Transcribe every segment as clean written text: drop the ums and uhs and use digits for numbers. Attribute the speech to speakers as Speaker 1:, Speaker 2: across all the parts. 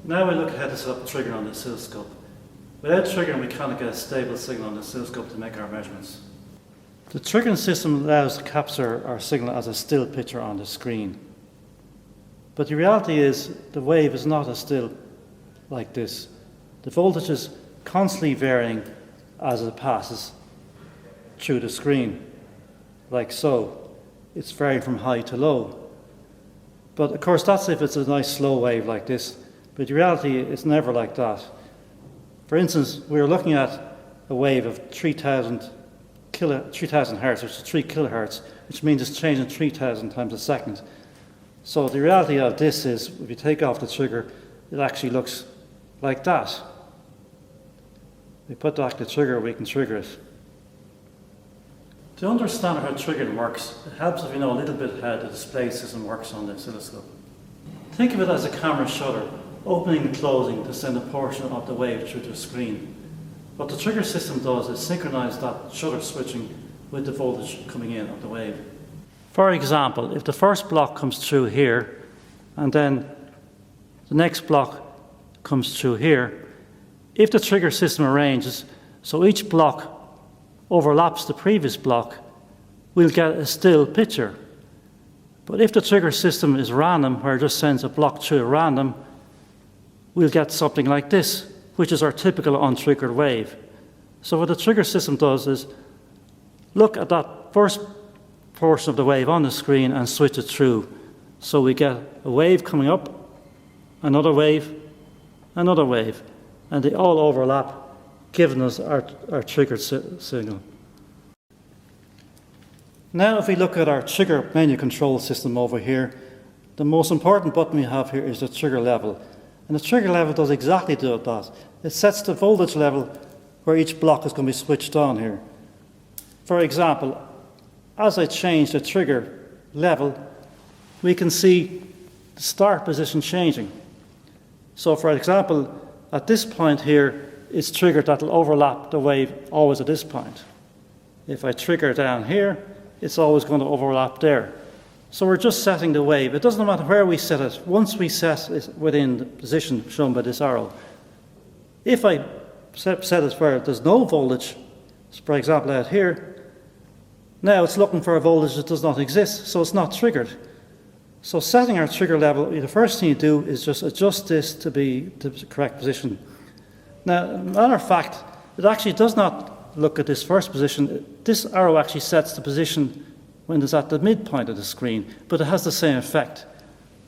Speaker 1: Now we look ahead to set up a trigger on the oscilloscope. Without triggering, we cannot get a stable signal on the oscilloscope to make our measurements. The triggering system allows to capture our signal as a still picture on the screen. But the reality is the wave is not a still like this. The voltage is constantly varying as it passes through the screen, like so. It's varying from high to low. But of course that's if it's a nice slow wave like this. But the reality it's never like that. For instance, we're looking at a wave of 3000 hertz, which is 3 kilohertz, which means it's changing 3000 times a second. So the reality of this is, if you take off the trigger, it actually looks like that. We put back the trigger, we can trigger it. To understand how triggering works, it helps if you know a little bit how the display system works on the oscilloscope. Think of it as a camera shutter, opening and closing to send a portion of the wave through to the screen. What the trigger system does is synchronize that shutter switching with the voltage coming in of the wave. For example, if the first block comes through here, and then the next block comes through here, if the trigger system arranges so each block overlaps the previous block, we'll get a still picture. But if the trigger system is random, where it just sends a block through at random, we'll get something like this, which is our typical untriggered wave. So what the trigger system does is look at that first portion of the wave on the screen and switch it through. So we get a wave coming up, another wave, and they all overlap, giving us our triggered signal. Now if we look at our trigger menu control system over here, the most important button we have here is the trigger level. And the trigger level does exactly that. It sets the voltage level where each block is going to be switched on here. For example, as I change the trigger level, we can see the start position changing. So for example, at this point here, it's triggered that will overlap the wave always at this point. If I trigger down here, it's always going to overlap there. So we're just setting the wave. It doesn't matter where we set it. Once we set it within the position shown by this arrow, if I set it where there's no voltage, for example out here, now it's looking for a voltage that does not exist, so it's not triggered. So setting our trigger level, the first thing you do is just adjust this to be the correct position. Now, as a matter of fact, it actually does not look at this first position. This arrow actually sets the position when it's at the midpoint of the screen, but it has the same effect.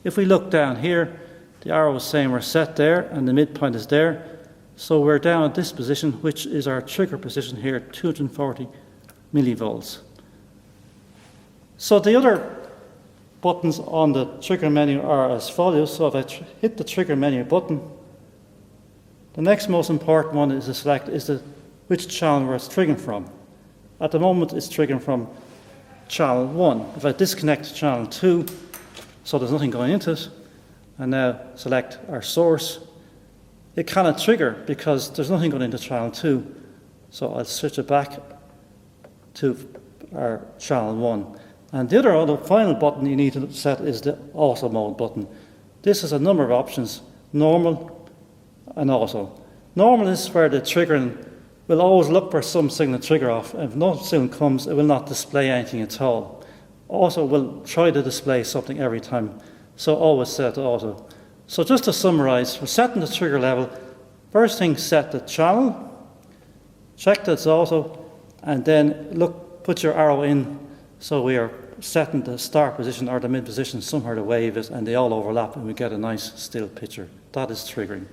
Speaker 1: If we look down here, the arrow is saying we're set there and the midpoint is there. So we're down at this position, which is our trigger position here, 240 millivolts. So the other buttons on the trigger menu are as follows. So if I hit the trigger menu button, the next most important one is to select which channel it's triggering from. At the moment it's triggering from channel 1. If I disconnect channel 2, so there's nothing going into it, and now select our source, it cannot trigger because there's nothing going into channel 2. So I'll switch it back to our channel 1. And the other final button you need to set is the auto mode button. This has a number of options: normal and auto. Normal is where the triggering will always look for some signal to trigger off. If no signal comes, it will not display anything at all. Auto will try to display something every time, so always set to auto. So just to summarize, for setting the trigger level, first thing, set the channel, check that it's auto, and then put your arrow in so we are setting the start position or the mid position somewhere the wave is, and they all overlap and we get a nice still picture. That is triggering.